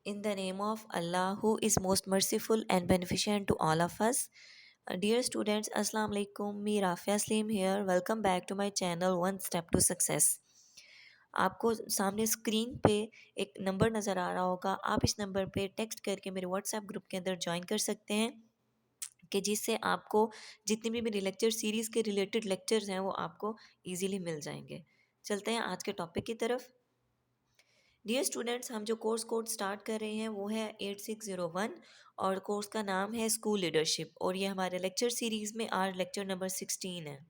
In the name of Allah, who is most merciful and beneficent to all of us. Dear students, Assalamu alaikum. Me Rafia Slim here. Welcome back to my channel One Step to Success. आपको सामने screen पे एक number नज़र आ रहा होगा, आप इस number पे टेक्स्ट करके मेरे व्हाट्सएप ग्रुप के अंदर ज्वाइन कर सकते हैं कि जिससे आपको जितनी भी मेरी लेक्चर सीरीज़ के रिलेटेड लेक्चर्स हैं वो आपको इजीली मिल जाएंगे। चलते हैं आज के टॉपिक की तरफ। डियर स्टूडेंट्स, हम जो कोर्स कोड स्टार्ट कर रहे हैं वो है 8601 और कोर्स का नाम है स्कूल लीडरशिप और ये हमारे लेक्चर सीरीज़ में आज लेक्चर नंबर 16 है।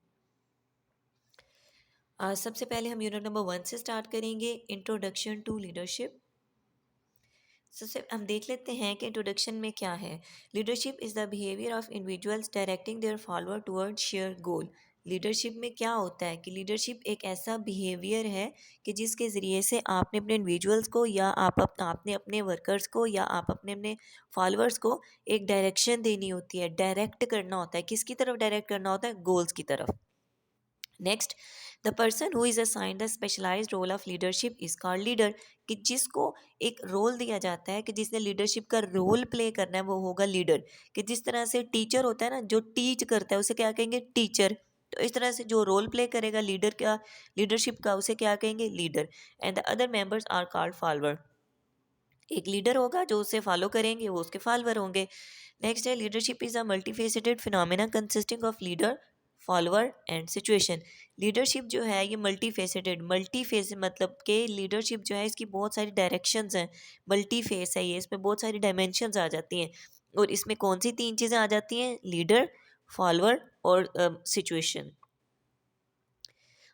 सबसे पहले हम यूनिट नंबर 1 से स्टार्ट करेंगे, इंट्रोडक्शन टू लीडरशिप। सबसे हम देख लेते हैं कि इंट्रोडक्शन में क्या है। Leadership is the behaviour of individuals directing their follower toward share goal. Leadership में क्या होता है कि लीडरशिप एक ऐसा बिहेवियर है कि जिसके ज़रिए से आपने अपने इंडिविजुअल्स को या आपने अपने वर्कर्स को या आप अपने अपने फॉलोअर्स को एक डायरेक्शन देनी होती है, डायरेक्ट करना होता है। किसकी तरफ डायरेक्ट करना होता है? गोल्स की तरफ। Next, the person who is assigned the specialised role of leadership is called leader. कि जिसको एक रोल दिया जाता है कि जिसने लीडरशिप का रोल प्ले करना है वो होगा लीडर। कि जिस तरह से टीचर होता है ना, जो टीच करता है उसे क्या कहेंगे? टीचर। तो इस तरह से जो रोल प्ले करेगा लीडर का, लीडरशिप का, उसे क्या कहेंगे? Leader. And the other members are called follower. एक लीडर होगा जो उसे फॉलो करेंगे, वो उसके फॉलोअर होंगे। नेक्स्ट है, leadership is a multifaceted phenomena consisting of leader, follower and situation. Leadership जो है ये मल्टीफेसेटेड, मल्टी फेस मतलब कि लीडरशिप जो है इसकी बहुत सारी डायरेक्शंस हैं, मल्टी फेस है ये, इसमें बहुत सारी डायमेंशंस आ जाती हैं। और इसमें कौन सी तीन चीज़ें आ जाती हैं? लीडर, फॉलोअर और सिचुएशन।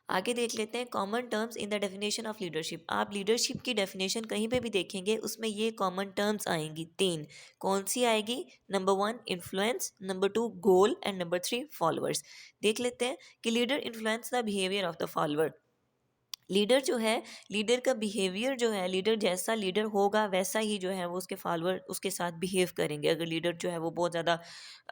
आगे देख लेते हैं common terms in the definition of leadership. आप लीडरशिप की डेफिनेशन कहीं पे भी देखेंगे उसमें ये कॉमन टर्म्स आएंगी तीन। कौन सी आएगी? Number 1 influence, number 2 goal and number 3 followers. देख लेते हैं कि leader influence the behaviour of the follower. Leader जो है, लीडर का बिहेवियर जो है, लीडर जैसा लीडर होगा वैसा ही जो है वो उसके फॉलोअर उसके साथ बिहेव करेंगे। अगर लीडर जो है वो बहुत ज़्यादा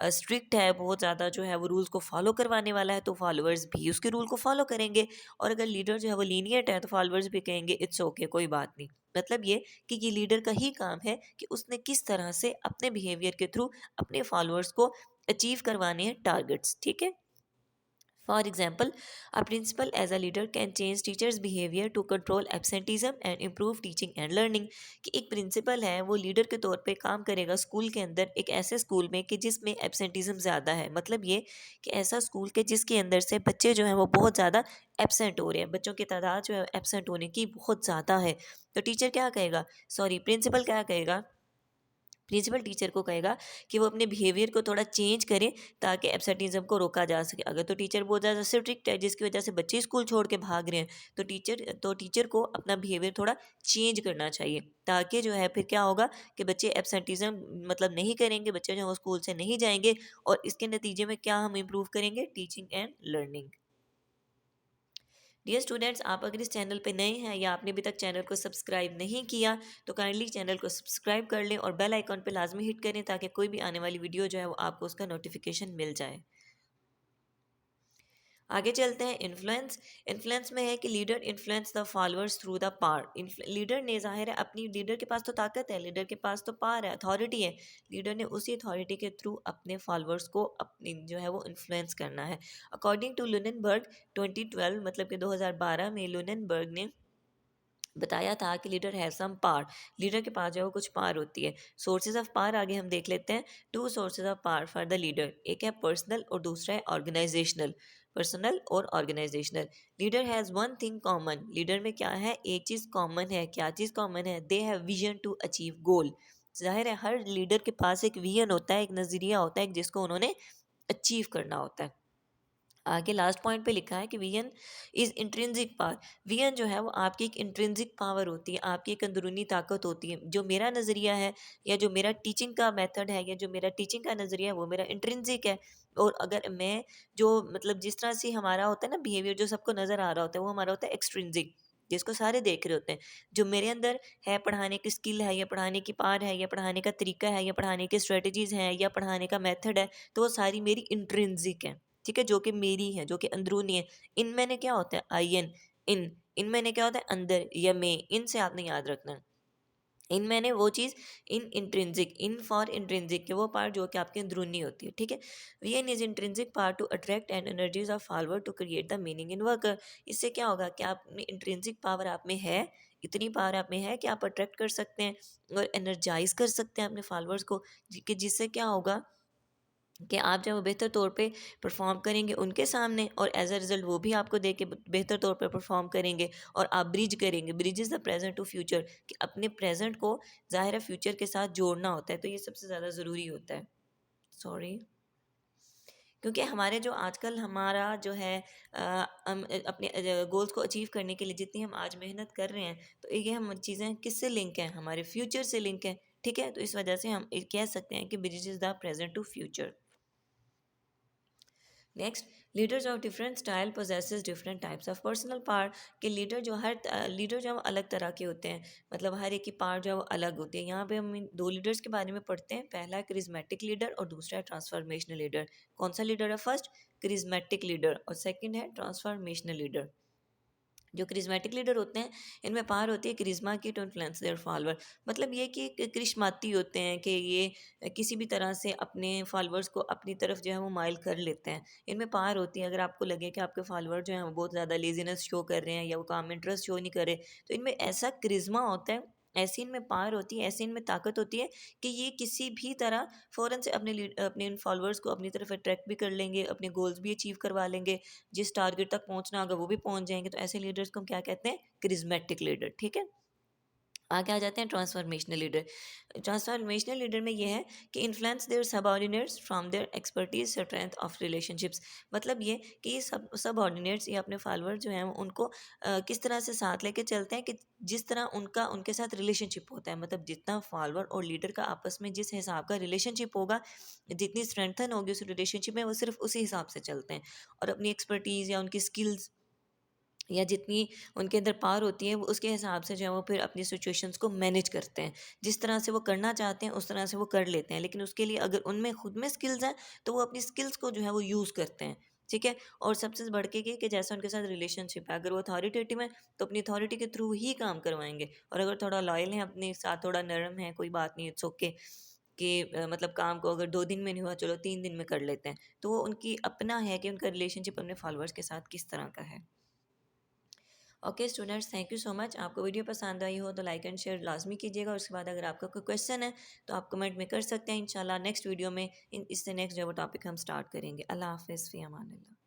स्ट्रिक्ट है, बहुत ज़्यादा जो है वो रूल्स को फॉलो करवाने वाला है, तो फॉलोअर्स भी उसके रूल को फॉलो करेंगे। और अगर लीडर जो है वो लीनियट है तो फॉलोअर्स भी कहेंगे इट्स ओके, कोई बात नहीं। मतलब ये लीडर का ही काम है कि उसने किस तरह से अपने बिहेवियर के थ्रू अपने फॉलोअर्स को अचीव करवाने हैं टारगेट्स। ठीक है। For example, a principal as a leader can change teachers' behavior to control absenteeism and improve teaching and learning। कि एक प्रिंसिपल है वो लीडर के तौर पे काम करेगा स्कूल के अंदर, एक ऐसे स्कूल में कि जिसमें एब्सेंटिज्म ज़्यादा है। मतलब ये कि ऐसा स्कूल के जिसके अंदर से बच्चे जो हैं वो बहुत ज़्यादा एब्सेंट हो रहे हैं, बच्चों की तादाद जो है एब्सेंट होने की बहुत ज़्यादा है। तो टीचर क्या कहेगा, सॉरी प्रिंसिपल क्या कहेगा? प्रिंसिपल टीचर को कहेगा कि वो अपने बिहेवियर को थोड़ा चेंज करे ताकि एब्सेंटिज्म को रोका जा सके। अगर तो टीचर बहुत ज़्यादा स्ट्रिक्ट है जिसकी वजह से बच्चे स्कूल छोड़ के भाग रहे हैं, तो टीचर को अपना बिहेवियर थोड़ा चेंज करना चाहिए ताकि जो है फिर क्या होगा कि बच्चे एब्सेंटिज्म मतलब नहीं करेंगे, बच्चे जो है वो स्कूल से नहीं जाएंगे और इसके नतीजे में क्या हम इम्प्रूव करेंगे? Teaching and learning. Dear students, आप अगर इस चैनल पे नए हैं या आपने अभी तक चैनल को सब्सक्राइब नहीं किया तो काइंडली चैनल को सब्सक्राइब कर लें और बेल आइकॉन पे लाजमी हिट करें ताकि कोई भी आने वाली वीडियो जो है वो आपको उसका नोटिफिकेशन मिल जाए। आगे चलते हैं इन्फ्लुएंस। इन्फ्लुएंस में है कि leader influence the followers through the power. Leader ने, जाहिर है, अपनी लीडर के पास तो ताकत है, लीडर के पास तो पावर है, अथॉरिटी है। लीडर ने उसी अथॉरिटी के थ्रू अपने फॉलोअर्स को अपनी जो है वो इन्फ्लुएंस करना है। अकॉर्डिंग टू लुनेनबर्ग 2012 मतलब कि 2012 में लुनेनबर्ग ने बताया था कि leader have some power. Leader के पास जो है वो कुछ पावर होती है। सोर्सेज ऑफ पावर आगे हम देख लेते हैं। Two sources of power for the leader, एक है पर्सनल और दूसरा है ऑर्गेनाइजेशनल। पर्सनल और organisational. Leader has one thing common. Leader में क्या है? एक चीज़ कॉमन है। क्या चीज़ कॉमन है? They have vision to achieve goal. जाहिर है हर लीडर के पास एक विजन होता है, एक नज़रिया होता है जिसको उन्होंने अचीव करना होता है। आगे लास्ट पॉइंट पे लिखा है कि vein is intrinsic power. Vein जो है वो आपकी एक इंट्रिंसिक पावर होती है, आपकी एक अंदरूनी ताकत होती है। जो मेरा नज़रिया है या जो मेरा टीचिंग का मेथड है या जो मेरा टीचिंग का नज़रिया है वो मेरा इंट्रिंसिक है। और अगर मैं जो मतलब जिस तरह से हमारा होता है ना बिहेवियर, जो सबको नज़र आ रहा होता है, वो हमारा होता है एक्सट्रिंसिक, जिसको सारे देख रहे होते हैं। जो मेरे अंदर है, पढ़ाने की स्किल है या पढ़ाने की पावर है या पढ़ाने का तरीका है या पढ़ाने की स्ट्रेटजीज़ हैं या पढ़ाने का मेथड है, तो वो सारी मेरी इंट्रिंसिक है। ठीक है, जो कि मेरी है, जो कि अंदरूनी है। इन मैंने क्या होता है? आई एन, इन। इन मैंने क्या होता है? अंदर या में। इन से आपने याद रखना है। इन मैंने वो चीज़, इन इंट्रिंसिक, इन फॉर इंट्रिंसिक के वो पार्ट जो कि आपके अंदरूनी होती है, ठीक है। Vision is intrinsic part to attract and energies of forward to create the meaning in worker. इससे क्या होगा कि आप में इंट्रिंसिक पावर आप में है, इतनी पावर आप में है कि आप अट्रैक्ट कर सकते हैं और एनर्जाइज कर सकते हैं अपने फॉलोअर्स को, कि जिससे क्या होगा कि आप जब बेहतर तौर पे परफॉर्म करेंगे उनके सामने, और एज अ रिज़ल्ट वो भी आपको देख के बेहतर तौर पे परफॉर्म करेंगे, और आप ब्रिज करेंगे। Bridge is the present to future, कि अपने प्रेजेंट को ज़ाहिर है फ्यूचर के साथ जोड़ना होता है, तो ये सबसे ज़्यादा ज़रूरी होता है। सॉरी, क्योंकि हमारे जो आजकल हमारा जो है हम अपने गोल्स को अचीव करने के लिए जितनी हम आज मेहनत कर रहे हैं, तो ये हम चीज़ें किससे लिंक हैं, हमारे फ्यूचर से लिंक है, ठीक है। तो इस वजह से हम कह सकते हैं कि bridge is the present to future. Next, leaders of different style possesses different types of personal power. के लीडर जो हर लीडर जो अलग तरह के होते हैं, मतलब हर एक की पावर जो है वो अलग होती है। यहाँ पे हम इन दो लीडर्स के बारे में पढ़ते हैं, पहला है क्रिज्मेटिक लीडर और दूसरा है ट्रांसफॉर्मेशनल लीडर। कौन सा लीडर है? फर्स्ट क्रिज्मेटिक लीडर और सेकंड है ट्रांसफॉर्मेशनल लीडर। जो क्रिज्मेटिक लीडर होते हैं, इनमें पावर होती है क्रिज्मा की टू इन्फ्लुएंस देयर फॉलोअर। मतलब ये कि क्रिश्माती होते हैं, कि ये किसी भी तरह से अपने फॉलोअर्स को अपनी तरफ जो है वो माइल कर लेते हैं। इनमें पावर होती है, अगर आपको लगे कि आपके फॉलोअर जो हैं वो बहुत ज़्यादा लेजीनेस शो कर रहे हैं या वो काम इंटरेस्ट शो नहीं कर रहे, तो इनमें ऐसा क्रिज्मा होता है, ऐसी इनमें पावर होती है, ऐसी इनमें ताकत होती है कि ये किसी भी तरह फ़ौरन से अपने इन फॉलोअर्स को अपनी तरफ अट्रैक्ट भी कर लेंगे, अपने गोल्स भी अचीव करवा लेंगे, जिस टारगेट तक पहुंचना होगा वो भी पहुंच जाएंगे। तो ऐसे लीडर्स को हम क्या कहते हैं? क्रिज्मेटिक लीडर, ठीक है। आगे आ जाते हैं ट्रांसफॉर्मेशनल लीडर। ट्रांसफॉर्मेशनल लीडर में ये है कि influence their subordinates from their expertise strength of relationships. मतलब ये कि ये सबऑर्डिनेट्स या अपने फॉलोअर जो हैं उनको किस तरह से साथ लेके चलते हैं, कि जिस तरह उनका उनके साथ रिलेशनशिप होता है, मतलब जितना फॉलोअर और लीडर का आपस में जिस हिसाब का रिलेशनशिप होगा, जितनी स्ट्रेंथन होगी उस रिलेशनशिप में, वो सिर्फ उसी हिसाब से चलते हैं। और अपनी एक्सपर्टीज़ या उनकी स्किल्स या जितनी उनके अंदर पावर होती है, वो उसके हिसाब से जो है वो फिर अपनी सिचुएशंस को मैनेज करते हैं। जिस तरह से वो करना चाहते हैं उस तरह से वो कर लेते हैं, लेकिन उसके लिए अगर उनमें खुद में स्किल्स हैं तो वो अपनी स्किल्स को जो है वो यूज़ करते हैं, ठीक है। और सबसे बढ़ के कि जैसा उनके साथ रिलेशनशिप है, अगर वो अथॉरिटेटिव है तो अपनी अथॉरिटी के थ्रू ही काम करवाएंगे, और अगर थोड़ा लॉयल है अपने साथ, थोड़ा नरम है, कोई बात नहीं, इट्स ओके, कि मतलब काम को अगर 2 दिन में नहीं हुआ, चलो 3 दिन में कर लेते हैं, तो वो उनकी अपना है कि उनका रिलेशनशिप अपने फॉलोअर्स के साथ किस तरह का है। Okay students, thank you so much. आपको वीडियो पसंद आई हो तो लाइक एंड शेयर लाजमी कीजिएगा, और उसके बाद अगर आपका कोई क्वेश्चन है तो आप कमेंट में कर सकते हैं। इंशाल्लाह नेक्स्ट वीडियो में इससे नेक्स्ट जो है वो टॉपिक हम स्टार्ट करेंगे। अल्लाह हाफिज़, फ़ी अमान अल्लाह।